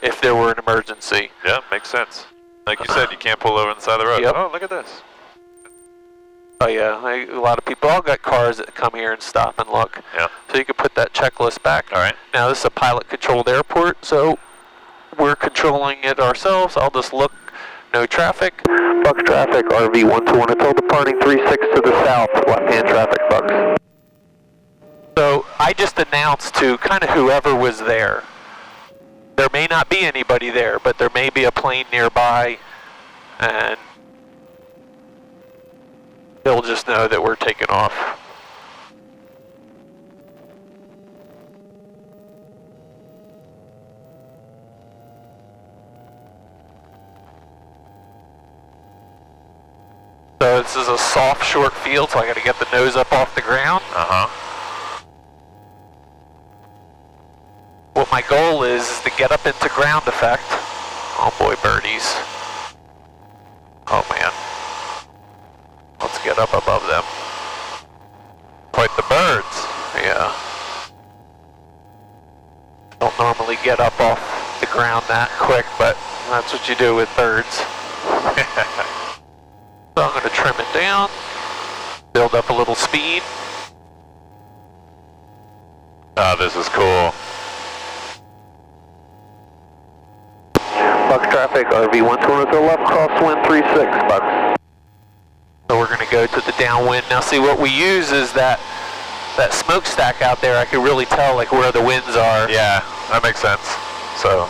if there were an emergency. Yeah, makes sense. Like you said, you can't pull over on the side of the road. Yep. Oh, look at this. Oh yeah, a lot of people all got cars that come here and stop and look. Yeah. So you can put that checklist back. All right. Now this is a pilot-controlled airport, so we're controlling it ourselves. I'll just look. No traffic. Bucks traffic, RV12 until departing 36 to the south. Left-hand traffic, Bucks. So I just announced to kind of whoever was there. There may not be anybody there, but there may be a plane nearby, and they'll just know that we're taking off. So this is a soft, short field, so I got to get the nose up off the ground. What my goal is to get up into ground effect. Oh boy, birdies. Oh man. Let's get up above them. Quite the birds. Yeah. Don't normally get up off the ground that quick, but that's what you do with birds. So I'm going to trim it down, build up a little speed. Oh, this is cool. Bucks traffic, RV12 to the left, crosswind 36, Bucks. So we're going to go to the downwind. Now see, what we use is that smokestack out there. I can really tell like where the winds are. Yeah, that makes sense. So.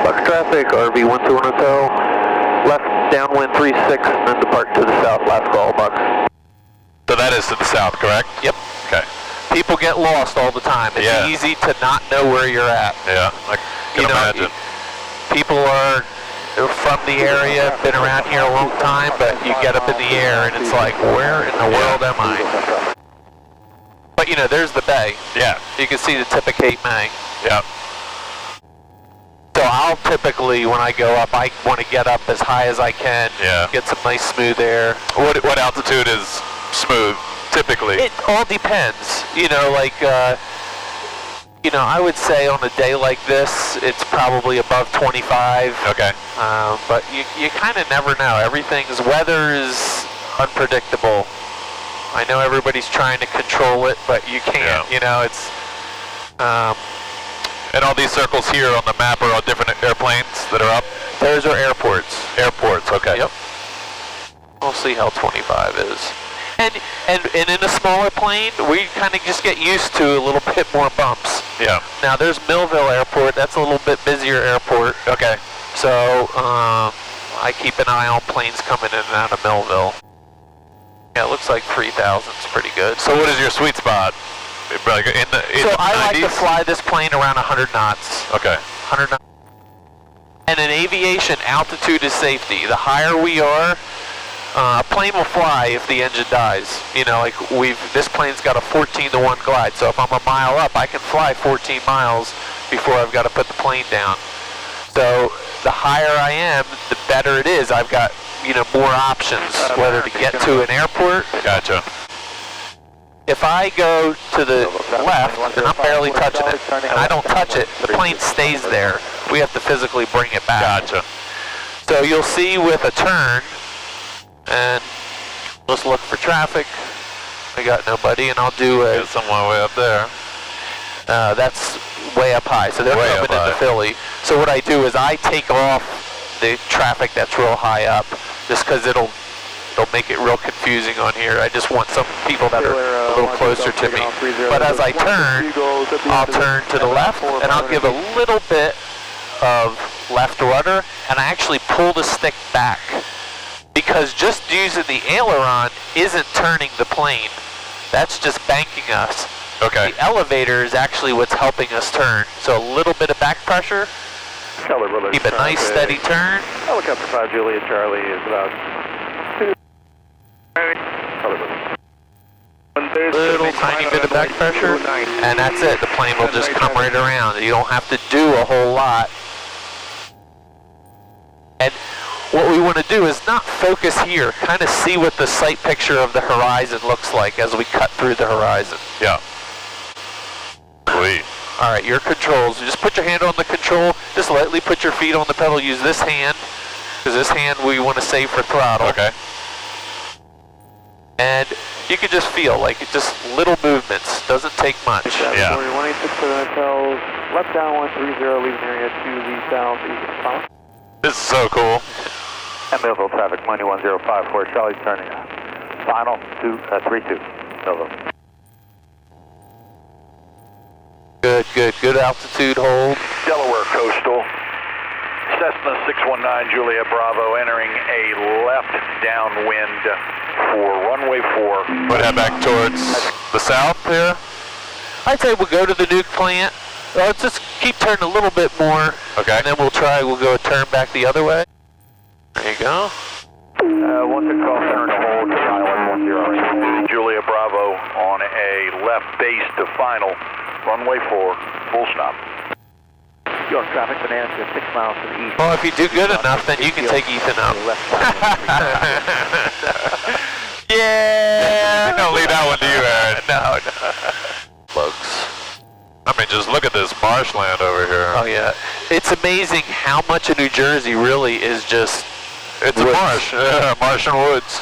Bucks traffic, RV12 hotel, left downwind 36, and then depart to the south, last call, Bucks. So that is to the south, correct? Yep. Okay. People get lost all the time. It's easy to not know where you're at. Yeah, I can imagine. People are from the area, been around here a long time, but you get up in the air and it's like, where in the world am I? But you know, there's the bay. Yeah. You can see the tip of Cape May. Yeah. So I'll typically, when I go up, I want to get up as high as I can. Yeah. Get some nice smooth air. What altitude is smooth, typically? It all depends. You know, like, you know, I would say on a day like this, it's probably above 25. Okay. But you kind of never know. Weather is unpredictable. I know everybody's trying to control it, but you can't. Yeah. You know, it's... And all these circles here on the map are all different airplanes that are up? Those are airports. Airports, okay. Yep. We'll see how 25 is. And in a smaller plane, we kind of just get used to a little bit more bumps. Yeah. Now there's Millville Airport. That's a little bit busier airport. Okay. So I keep an eye on planes coming in and out of Millville. Yeah, it looks like 3,000 is pretty good. So what is your sweet spot? Like in so I like to fly this plane around 100 knots. Okay. 100 knots. And in aviation, altitude is safety. The higher we are, a plane will fly if the engine dies. You know, like this plane's got a 14-to-1 glide. So if I'm a mile up, I can fly 14 miles before I've got to put the plane down. So the higher I am, the better it is. I've got, you know, more options, whether to get to an airport. Gotcha. If I go to the left, and I'm barely touching it, and I don't touch it, the plane stays there. We have to physically bring it back. Gotcha. So you'll see with a turn, and let's look for traffic. I got nobody, and I'll do a... There's someone way up there. That's way up high, so they're coming into Philly. So what I do is I take off the traffic that's real high up, just because it'll make it real confusing on here. I just want some people that are a little closer to me. But as I turn, I'll turn to the left, and I'll give a little bit of left rudder, and I actually pull the stick back. Because just using the aileron isn't turning the plane. That's just banking us. Okay. The elevator is actually what's helping us turn. So a little bit of back pressure. Keep a nice steady turn. Helicopter 5 Juliet Charlie is about... Little tiny bit of back pressure, and that's it. The plane will just come right around. You don't have to do a whole lot. And what we want to do is not focus here, kind of see what the sight picture of the horizon looks like as we cut through the horizon. Yeah. Sweet. All right, your controls. Just put your hand on the control. Just lightly put your feet on the pedal. Use this hand, because this hand we want to save for throttle. Okay. And you can just feel like it just little movements. Doesn't take much. Yeah. 186 for the hotels. Left down 130, leaving area 2, lead south, east. This is so cool. And Millville traffic, Money 1054, Charlie's turning. Final 32, Millville. Good altitude hold. Delaware Coastal, Cessna 619 Juliet Bravo entering a left downwind for runway 4. Would head back towards the south here? I'd say we'll go to the nuke plant. Let's just keep turning a little bit more. Okay. And then we'll go turn back the other way. There you go. Once it calls center to hold, pilot 10. Juliet Bravo on a left base to final, runway 4, full stop. York traffic, bananas to 6 miles to the east. Well, if you do good enough, then you can take Ethan up. Yeah! I'm gonna leave that one to you, Aaron. No. Bugs. I mean, just look at this marshland over here. Oh yeah. It's amazing how much of New Jersey really is just It's woods. a marsh. Yeah, Martian woods.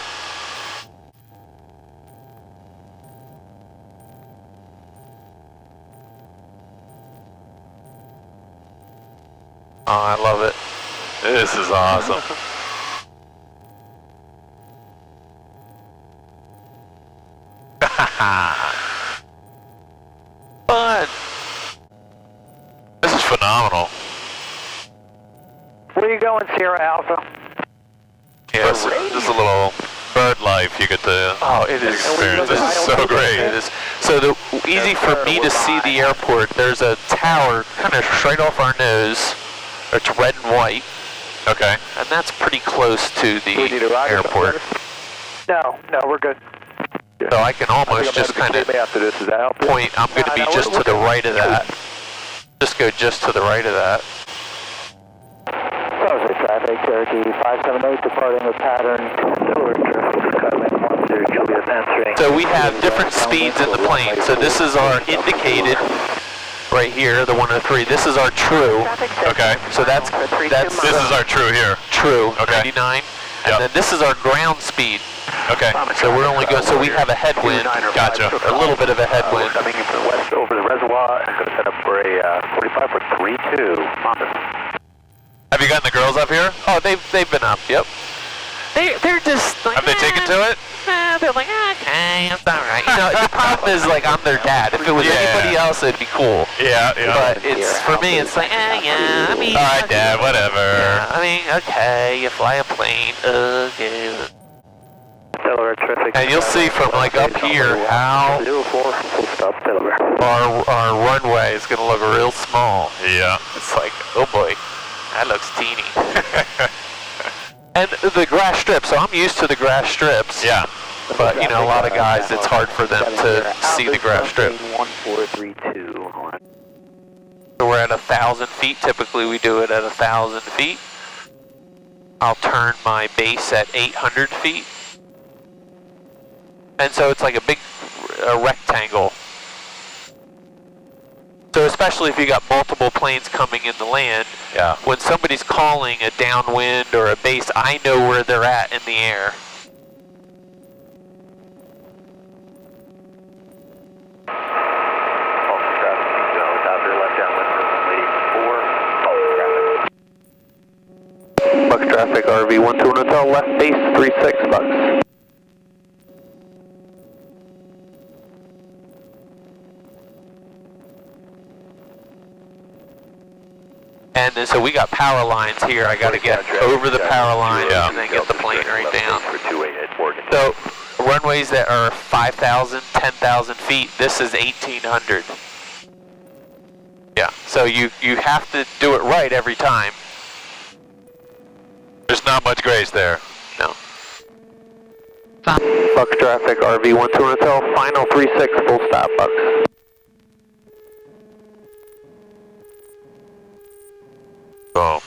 Oh, I love it. This is awesome. Fun. This is phenomenal. Where are you going, Sierra Alpha? Yes, this is a little bird life you get to Oh, it is. experience. This is so It great. is. So easy for me to see the airport. There's a tower kind of straight off our nose. It's red and white, Okay. and that's pretty close to the Do we need a rocket airport. No, we're good. So I can almost just kind of after this. Does that help you? point. I'm going to be just to the right of that. Just go just to the right of that. Closely traffic, Cherokee 578 departing with pattern. Delaware traffic, Skyline 10 Juliet answering. So we have different speeds in the plane. So this is our indicated right here, the 103. This is our true. Okay. So that's This is our true here. true, Okay. 99. And Yep. then this is our ground speed. Okay. So we're only going, so we have a headwind. Gotcha. A little bit of a headwind. Coming in from the west over the reservoir and going to set up for a 45 for 32. Have you gotten the girls up here? Oh, they've been up, yep. They're just like, Have they taken to it? they're like, okay, it's all right. You know, the problem is, like, I'm their dad. If it was Yeah. anybody else, it'd be cool. Yeah, yeah. But it's, for me, it's like, yeah, I mean. All right, Dad, whatever. Yeah, I mean, okay, you fly a plane, okay. Delaware traffic. And you'll see from, like, up here how 04, full stop, Delaware. our runway is going to look real small. Yeah. It's like, oh boy, that looks teeny. And the grass strips, so I'm used to the grass strips. Yeah. But, you know, a lot of guys, it's hard for them to see the grass strip. 1432. So we're at 1,000 feet. Typically, we do it at 1,000 feet. I'll turn my base at 800 feet. And so it's like a big rectangle. So especially if you got multiple planes coming in to land, Yeah. when somebody's calling a downwind or a base, I know where they're at in the air. Bucks traffic, RV12 Hotel, left base 36 Bucks. And then, so we got power lines here. I got to get over the power line and then get the plane right down. So runways that are 5,000, 10,000 feet, this is 1,800. Yeah, so you have to do it right every time. There's not much grace there. No. Bucks traffic, RV12 Hotel, final 36, full stop, Bucks. So,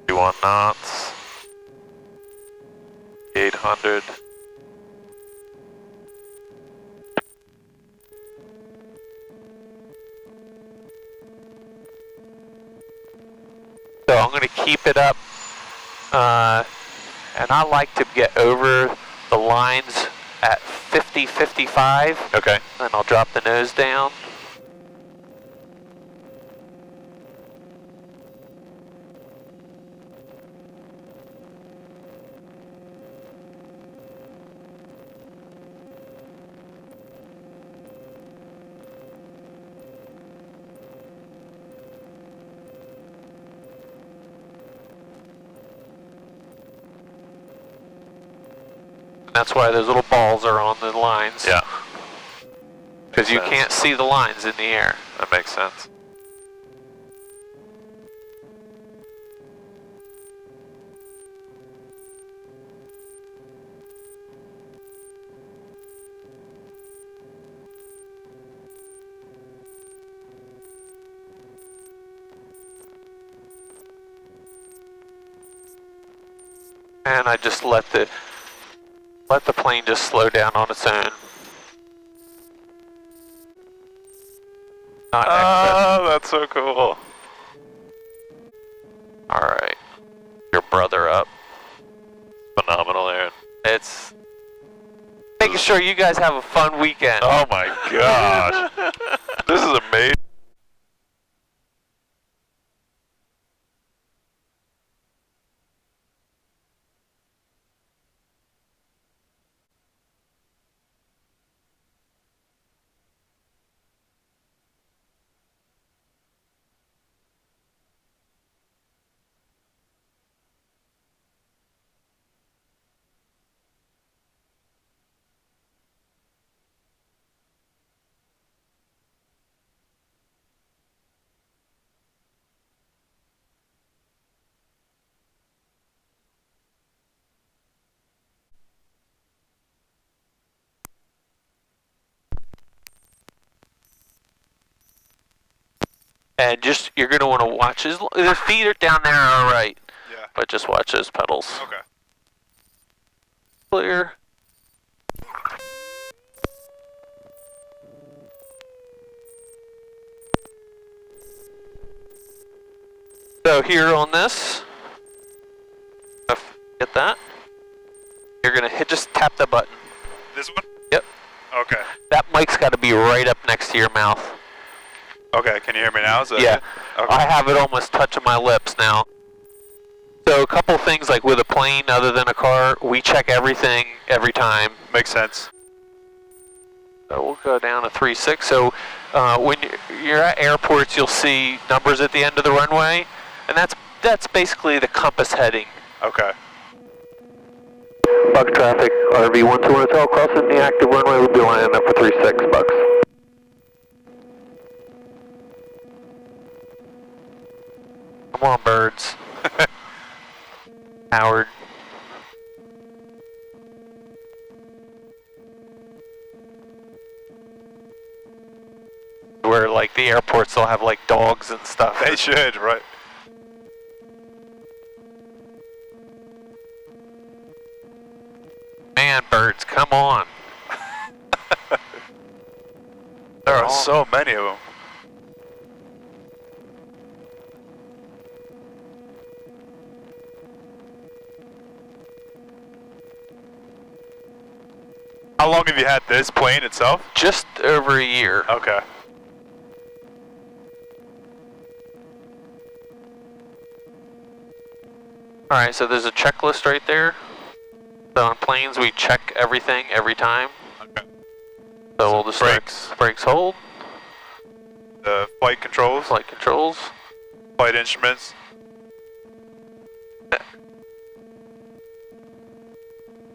51 knots. 800. I'm going to keep it up, and I like to get over the lines at 50, 55. Okay. Then I'll drop the nose down. That's why those little balls are on the lines. Yeah. Because you can't see the lines in the air. That makes sense. And I just let the plane just slow down on its own. Not Oh, that's so cool. Alright. Your brother up. Phenomenal, Aaron. It's making sure you guys have a fun weekend. Oh my gosh. This is amazing. And just, you're going to want to watch his, the feet are down there alright. Yeah. But just watch those pedals. Okay. Clear. So here on this, get that. You're going to just tap the button. This one? Yep. Okay. That mic's got to be right up next to your mouth. Okay, can you hear me now? Is that Yeah. it? Okay. I have it almost touching my lips now. So a couple things, like with a plane other than a car, we check everything every time. Makes sense. So we'll go down to 3.6. So when you're at airports, you'll see numbers at the end of the runway, and that's basically the compass heading. Okay. Bucks traffic, RV12 Hotel crossing the active runway. We'll be lining up for 36, Bucks. Come on, birds. Howard. Where like the airports, they'll have like dogs and stuff. They should, right? Man, birds, come on. There are so many of them. How long have you had this plane itself? Just over a year. Okay. Alright, so there's a checklist right there. So on planes, we check everything every time. Okay. So we'll just brakes hold, The flight controls, flight controls. flight instruments.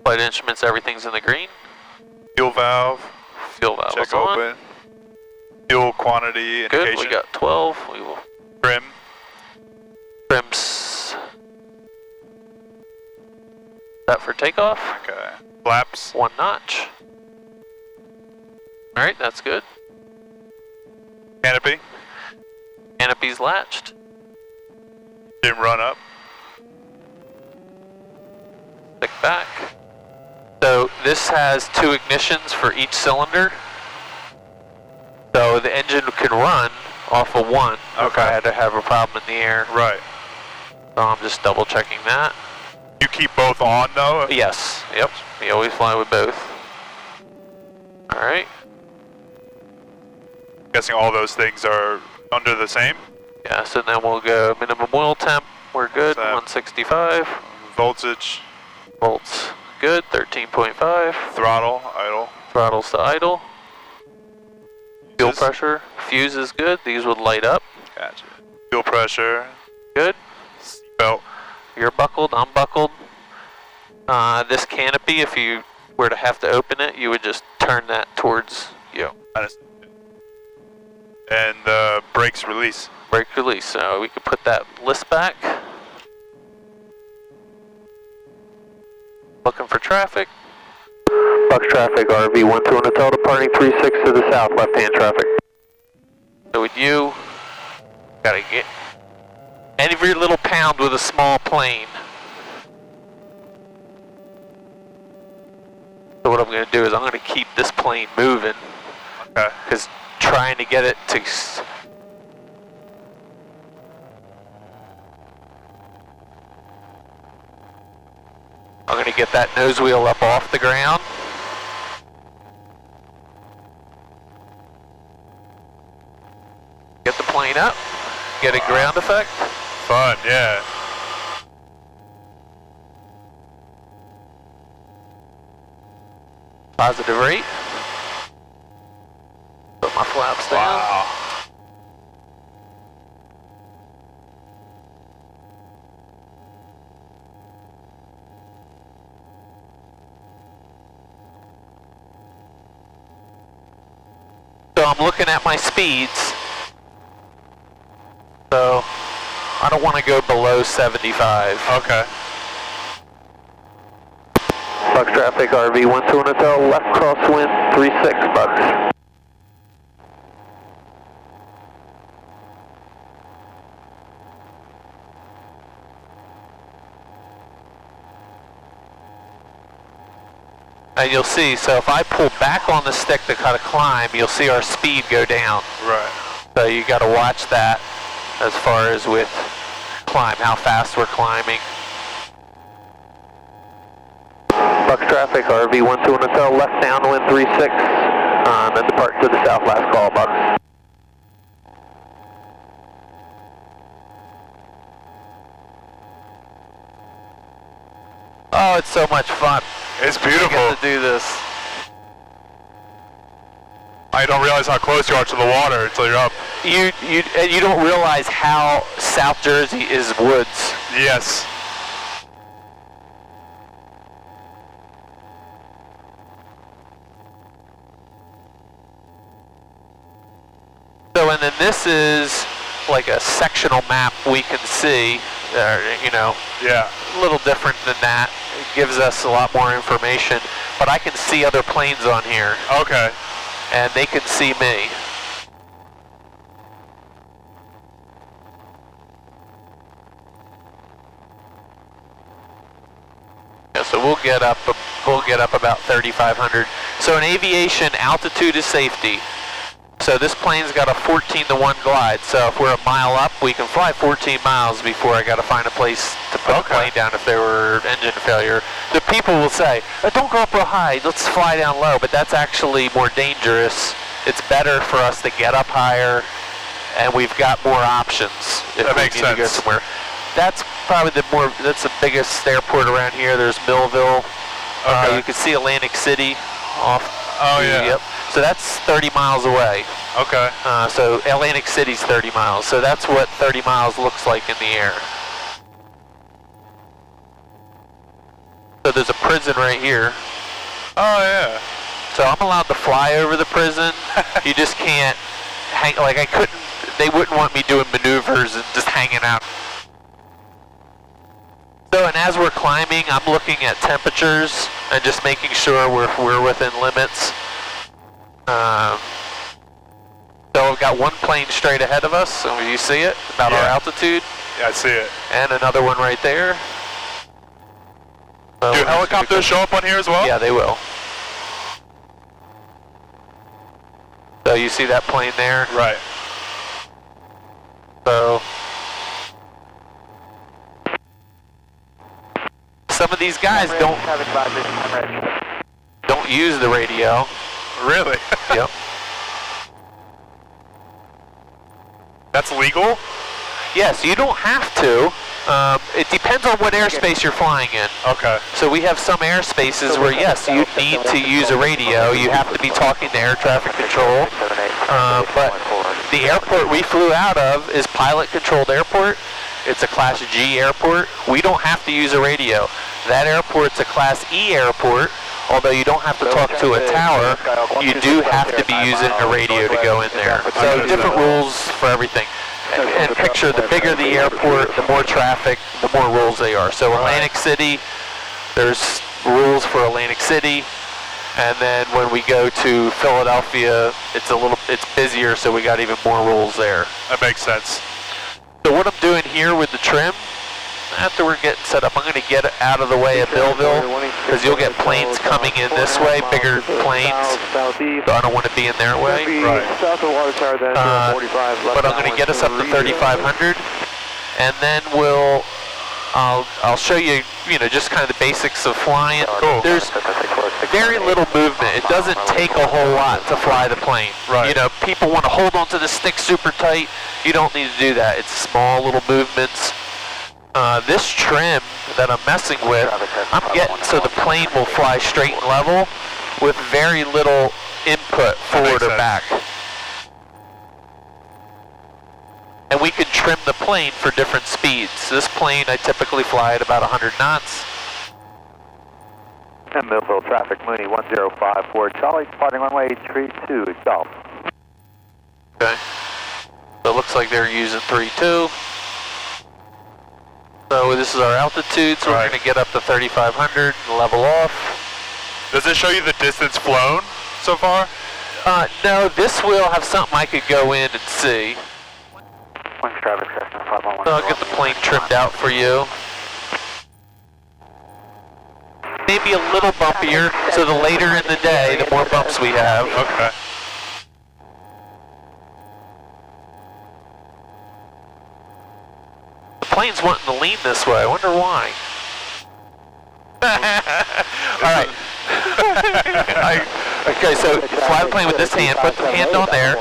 Flight instruments, everything's in the green. Fuel valve. Fuel valve Check is on. open. Fuel quantity indication. Good, we got 12. We will Trim. trims. That for takeoff. Okay. Flaps. 1 notch. Alright, that's good. Canopy. Canopy's latched. Didn't run up. Stick back. So this has 2 ignitions for each cylinder. So the engine can run off of one if Okay. I had to have a problem in the air. Right. So I'm just double checking that. You keep both on though? Yes, yep, we always fly with both. Alright. Guessing all those things are under the same? Yes, and then we'll go minimum oil temp, we're good, 165. Voltage. Volts, good, 13.5. Throttle, idle. Throttles to idle. Fuel pressure, fuse is good, these would light up. Gotcha. Fuel pressure. Good. Belt. You're buckled, I'm buckled. This canopy, if you were to have to open it, you would just turn that towards you. And brakes release. Brake release, so we could put that list back. Looking for traffic. Bucks traffic, RV12 Hotel departing 36 to the south, left-hand traffic. So with you, gotta get every little pound with a small plane. So what I'm gonna do is I'm gonna keep this plane moving. Okay. Because trying to get it to... I'm going to get that nose wheel up off the ground. Get the plane up. Get a ground effect. Fun, yeah. Positive rate. Put my flaps down. Wow. So I'm looking at my speeds. So I don't want to go below 75. Okay. Bucks traffic, RV12 Hotel, left crosswind 36 Bucks. And you'll see, so if I pull back on the stick to cut a climb, you'll see our speed go down. Right. So you got to watch that as far as with climb, how fast we're climbing. Bucks traffic, RV12 Hotel, left downwind 36, then depart to the south, last call, Bucks. Oh, it's so much fun. It's beautiful. I get to do this. I don't realize how close you are to the water until you're up. And you don't realize how South Jersey is woods. Yes. So, and then this is like a sectional map we can see, you know. Yeah. A little different than that. It gives us a lot more information, but I can see other planes on here. Okay. And they can see me. Yeah, so we'll get up about 3,500. So in aviation, altitude is safety. So this plane's got a 14-to-1 glide. So if we're a mile up, we can fly 14 miles before I got to find a place to put the plane down if there were engine failure. The people will say, oh, don't go up real high, let's fly down low, but that's actually more dangerous. It's better for us to get up higher, and we've got more options if that we makes need sense. to go somewhere. That's probably that's the biggest airport around here. There's Millville. Okay. You can see Atlantic City off. Oh, yeah. Yep. So that's 30 miles away. Okay. So Atlantic City's 30 miles. So that's what 30 miles looks like in the air. So there's a prison right here. Oh, yeah. So I'm allowed to fly over the prison. You just can't hang, like I couldn't, they wouldn't want me doing maneuvers and just hanging out. So, and as we're climbing, I'm looking at temperatures and just making sure we're within limits. So we've got one plane straight ahead of us, so you see it, about our altitude. Yeah, I see it. And another one right there. So do helicopters show up on here as well? Yeah, they will. So you see that plane there? Right. So some of these guys don't use the radio. Really? Yep. That's legal? Yes, you don't have to. It depends on what airspace you're flying in. Okay. So we have some airspaces where, yes, you need to use a radio. You have to be talking to air traffic control. But the airport we flew out of is pilot-controlled airport. It's a Class G airport. We don't have to use a radio. That airport's a Class E airport. Although you don't have to talk to a tower, you do have to be using a radio to go in there. So different rules for everything. And picture, the bigger the airport, the more traffic, the more rules they are. So Atlantic City, there's rules for Atlantic City. And then when we go to Philadelphia, it's busier, so we got even more rules there. That makes sense. So what I'm doing here with the trim, after we're getting set up, I'm going to get it out of the way of Billville, because you'll get planes coming in this way, bigger planes, so I don't want to be in their way. Right. But I'm going to get us up to 3,500, and then I'll show you, just kind of the basics of flying. Cool. There's very little movement. It doesn't take a whole lot to fly the plane. Right. People want to hold onto the stick super tight. You don't need to do that. It's small little movements. This trim that I'm messing with, I'm getting so the plane will fly straight and level with very little input forward or back. And we can trim the plane for different speeds. This plane I typically fly at about 100 knots. And Millville traffic, Mooney 1054 Charlie, departing runway 32 Golf. Okay. So it looks like they're using 3-2. So this is our altitude, so we're going to get up to 3,500 and level off. Does it show you the distance flown so far? No, this will have something I could go in and see. So I'll get the plane trimmed out for you. Maybe a little bumpier, so the later in the day, the more bumps we have. Okay. The plane's wanting to lean this way. I wonder why. Alright. Okay, so fly the plane with this hand, put the hand on there,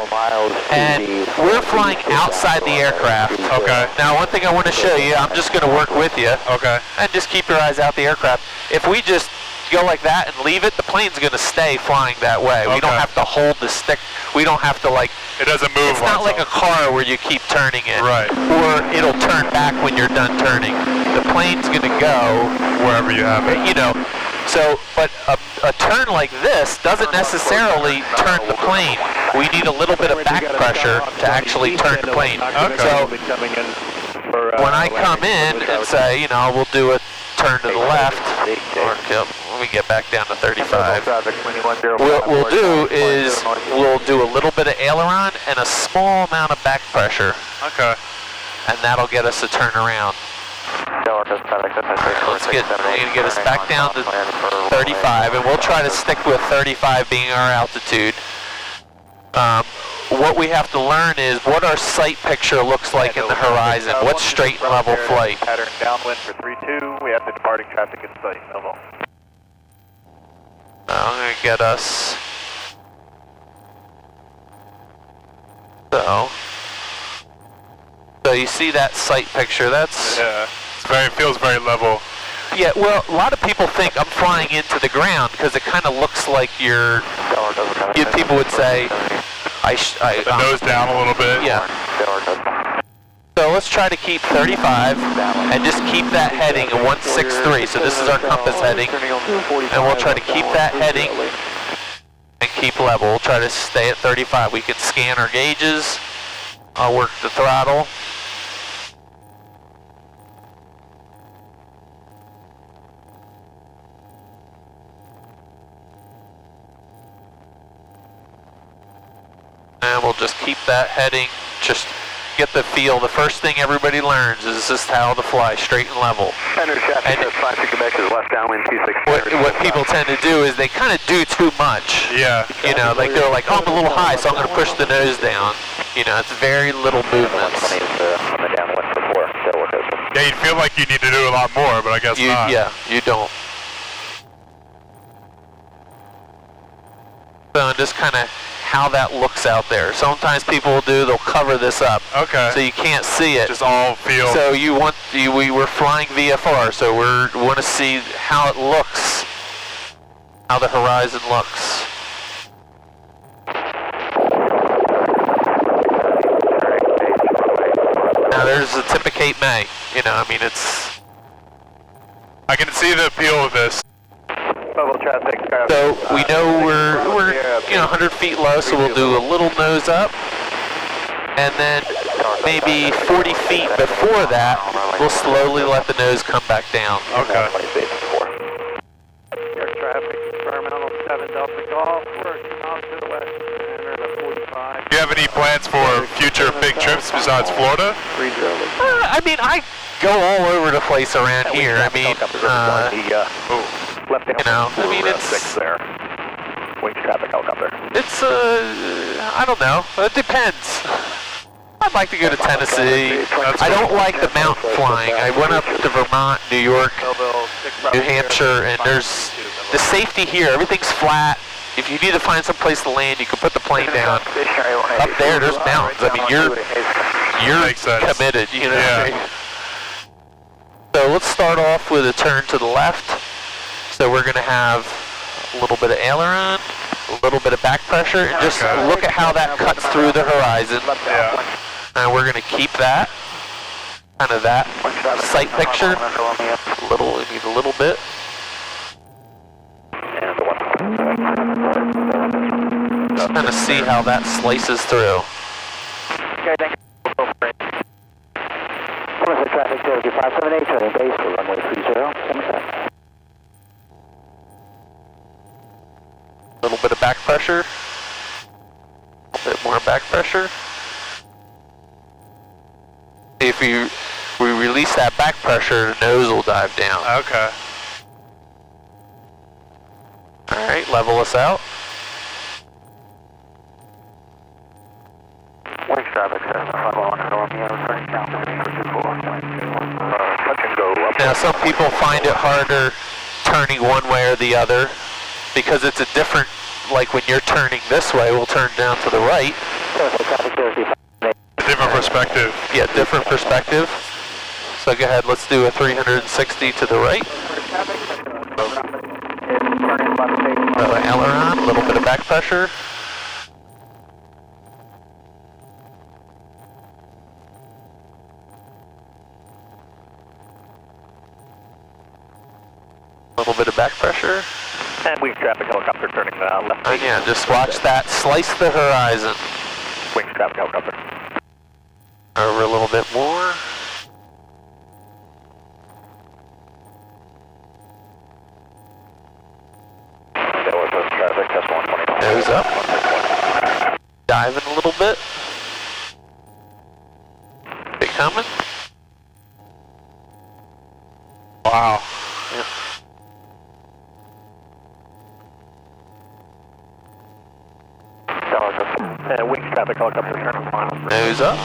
and we're flying outside the aircraft. Okay. Now one thing I want to show you, I'm just going to work with you. Okay. And just keep your eyes out the aircraft. If we just go like that and leave it, the plane's going to stay flying that way. We don't have to hold the stick. We don't have to It doesn't move. It's not like a car where you keep turning it. Right. Or it'll turn back when you're done turning. The plane's going to go wherever you have it. So, but a turn like this doesn't necessarily turn the plane. We need a little bit of back pressure to actually turn the plane. Okay. So when I come in and say, we'll do a turn to the left, let me get back down to 35. What we'll do is we'll do a little bit of aileron and a small amount of back pressure. Okay. And that'll get us to turn around. Let's get us back down to 35, and we'll try to stick with 35 being our altitude. What we have to learn is what our sight picture looks like in the horizon. What's straight and level flight? Pattern downwind for 3-2. We have the departing traffic in sight. Millville. I'm going to get us. So you see that sight picture? That's it feels very level. Yeah, well, a lot of people think I'm flying into the ground because it kind of looks like people would say, the nose down a little bit. Yeah. So let's try to keep 35 and just keep that heading at 163. So this is our compass heading, and we'll try to keep that heading and keep level. We'll try to stay at 35. We can scan our gauges. I'll work the throttle. And we'll just keep that heading, just get the feel. The first thing everybody learns is just how to fly straight and level. What people tend to do is they kind of do too much. Yeah. They're like, oh, I'm a little high, so I'm going to push the nose down. It's very little movements. Yeah, you'd feel like you need to do a lot more, but I guess not. Yeah, you don't. So just kind of how that looks out there. Sometimes people will they'll cover this up. Okay. So you can't see it. Just all field. So we were flying VFR, so we want to see how it looks, how the horizon looks. Now there's the tip of Cape May. You know, I mean, it's... I can see the appeal of this. So we know we're 100 feet low, so we'll do a little nose up, and then maybe 40 feet before that, we'll slowly let the nose come back down. Okay. Air traffic, environmental 7 Delta Golf, we're 2 miles to the west, enter the 45. Do you have any plans for future big trips besides Florida? I mean, I go all over the place around here. I mean, I mean, it's... there. Wings traffic helicopter. It's, I don't know. It depends. I'd like to go to Tennessee. I don't like the mountain flying. I went up to Vermont, New York, New Hampshire, and there's the safety here. Everything's flat. If you need to find some place to land, you can put the plane down. Up there's mountains. I mean, you're committed, you know. Yeah. So let's start off with a turn to the left. So we're going to have a little bit of aileron, a little bit of back pressure, and just look at how that cuts through the horizon. Yeah. And we're going to keep that, kind of that sight picture. We need a little bit. Just kind of see how that slices through. Okay, thank you. Traffic 578, turning base for runway 30. A little bit of back pressure. A little bit more back pressure. If we release that back pressure, the nose will dive down. Okay. Alright, level us out. Wings traffic 501, Romeo, turning down position for 24. Touch and go up. Now some people find it harder turning one way or the other because it's a different, like when you're turning this way, we'll turn down to the right. Different perspective. Yeah, different perspective. So go ahead, let's do a 360 to the right. Aileron, a little bit of back pressure. A little bit of back pressure. And wings traffic helicopter turning left. And yeah, just watch that slice the horizon. Wings traffic helicopter. Over a little bit more. Traffic, test 125. Nose up. Diving a little bit. They coming? Wow. Yep. Wings traffic helicopter turning final. Nose up.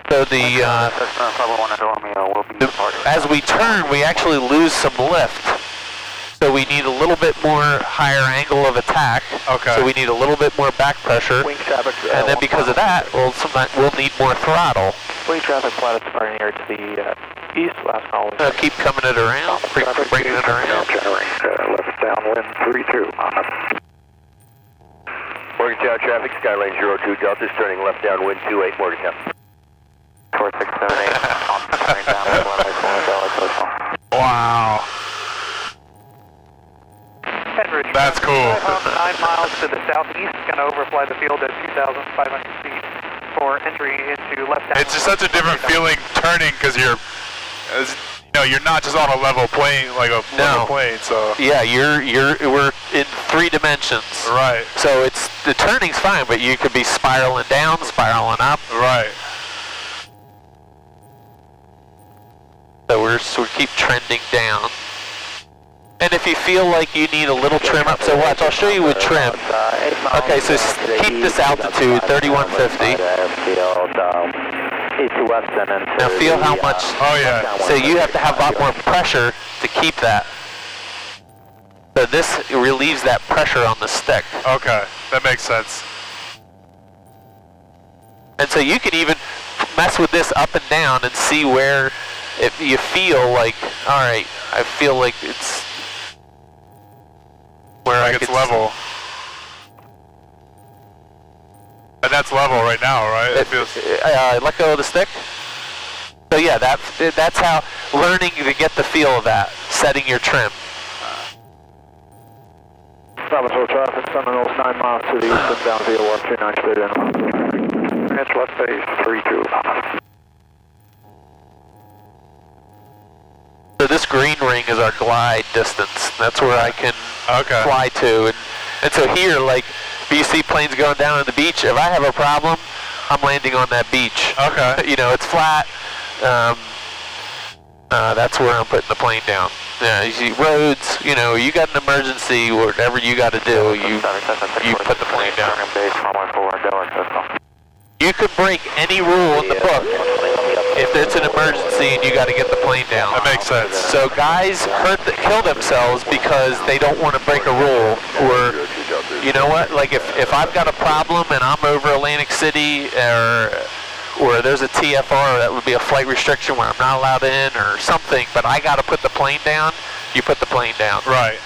So as we turn, we actually lose some lift. So we need a little bit more higher angle of attack. Okay. So we need a little bit more back pressure. Wings traffic. And then because of that, we'll need more throttle. Wing traffic flight is departing here to the east, last call. Keep coming it around, bringing it around. Left downwind 32. Morgantown traffic, Skyline 02 Delta, turning left downwind 28 Morgantown. 4678, Wow. That's cool. 9 miles to the southeast, going to overfly the field at 2,500 feet for entry into left downwind. It's just such a different feeling turning because you're not just on a level plane, like a level plane. So yeah, we're in 3 dimensions. Right. So the turning's fine, but you could be spiraling down, spiraling up. Right. So we keep trending down. And if you feel like you need a little trim up, so watch, I'll show you with trim. Okay, so keep this altitude, 3150. east to west and then. Now feel how much. Oh yeah. So you have to have a lot more pressure to keep that. So this relieves that pressure on the stick. Okay, that makes sense. And so you can even mess with this up and down and see where, if you feel like, all right, I feel like it's where like it's level. And that's level right now, right? It feels. Let go of the stick. So yeah, that's how learning to get the feel of that, setting your trim. Bravo traffic, Sun North 9 miles to the east and down via 129 straight in. It's left base 32. So this green ring is our glide distance. That's where I can fly to. And so here, like, if you see planes going down on the beach, if I have a problem, I'm landing on that beach. Okay. You know, it's flat. That's where I'm putting the plane down. Yeah, you see roads, you know, you got an emergency, whatever you got to do, you put the plane down. You could break any rule in the book if it's an emergency and you got to get the plane down. That makes sense. So guys kill themselves because they don't want to break a rule, or you know what? Like if I've got a problem and I'm over Atlantic City, or there's a TFR, that would be a flight restriction where I'm not allowed in or something, but I got to put the plane down. You put the plane down. Right.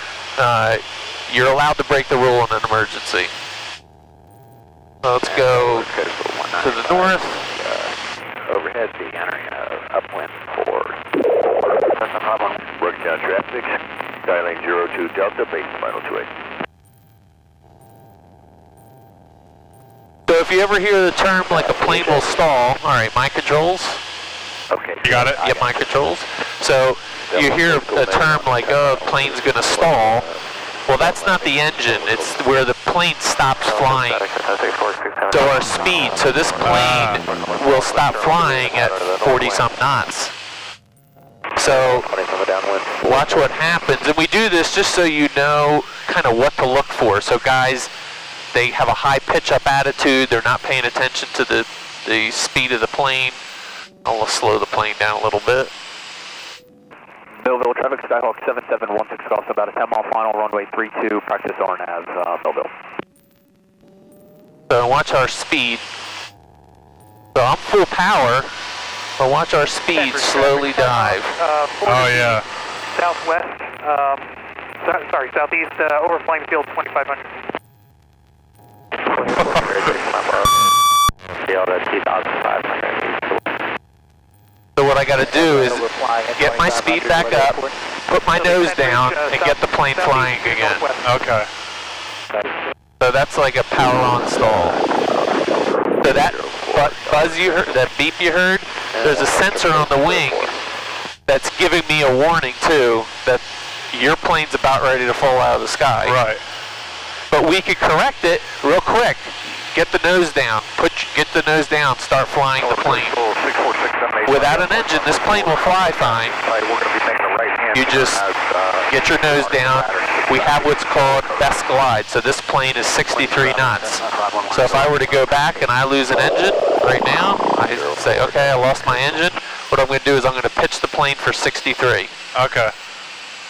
You're allowed to break the rule in an emergency. So let's go to the north. Overhead, be entering upwind for Working down traffic, dialing 02 Delta, base final 28. So if you ever hear the term like a plane will stall, all right, my controls. Okay. You got it? Yeah, my controls. So you hear a term like, oh, the plane's going to stall. Well, that's not the engine. It's where the plane stops flying. So our speed, so this plane will stop flying at 40-some knots. So watch what happens. And we do this just so you know kind of what to look for. So guys, they have a high pitch-up attitude. They're not paying attention to the speed of the plane. I'll slow the plane down a little bit. Millville traffic, Skyhawk 7716 cross about a 10-mile final, runway 32, practice RNAV, Millville. So watch our speed. So I'm full power, but watch our speed slowly dive. Oh yeah. Southwest, southeast, overflying field 2500. So what I got to do is get my speed back up, put my nose down, and get the plane flying again. Okay. So that's like a power on stall. So that buzz you heard, that beep you heard, there's a sensor on the wing that's giving me a warning too that your plane's about ready to fall out of the sky. Right. But we could correct it real quick. Get the nose down. Get the nose down. Start flying the plane. Without an engine, this plane will fly fine. You just get your nose down. We have what's called best glide. So this plane is 63 knots. So if I were to go back and I lose an engine right now, I say, okay, I lost my engine. What I'm going to do is I'm going to pitch the plane for 63. Okay.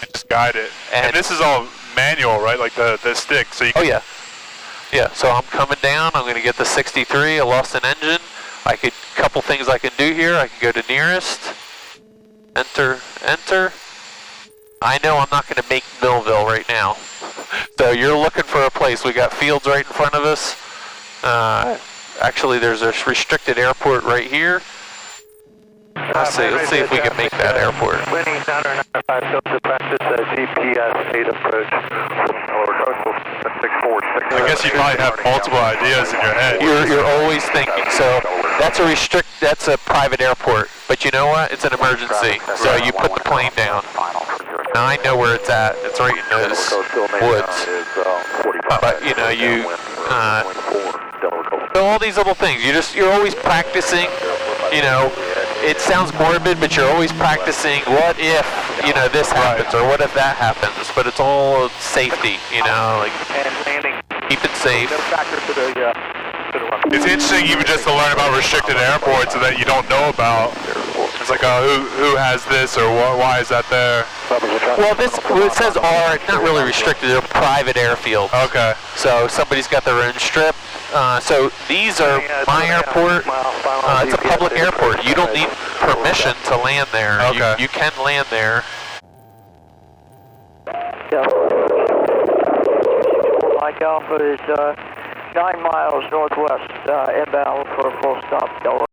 And just guide it. And this is all manual, right? Like the stick. So you can. Oh yeah. Yeah, so I'm coming down, I'm going to get the 63, I lost an engine. Couple things I can do here, I can go to nearest, enter. I know I'm not going to make Millville right now. So you're looking for a place, we got fields right in front of us. Actually there's a restricted airport right here. Let's see if we can make that airport. Winning 995 Delta practice GPS 8 approach from lower coastal 646. I guess you might have multiple ideas in your head. You're always thinking. So that's a private airport. But you know what? It's an emergency. So you put the plane down. Now I know where it's at. It's right in those woods. But you know, so all these little things. You're always practicing. You know, it sounds morbid, but you're always practicing. What if this happens, or what if that happens? But it's all safety. You know, like keep it safe. to the runway. It's interesting even just to learn about restricted airports that you don't know about. It's like, who has this or why is that there? Well, it says R, not really restricted, they're private airfields. Okay. So somebody's got their own strip. So these are my airport. It's a public airport. You don't need permission to land there. Okay. You can land there. Yeah. Mike Alpha is 9 miles northwest, inbound for a full stop, Delaware.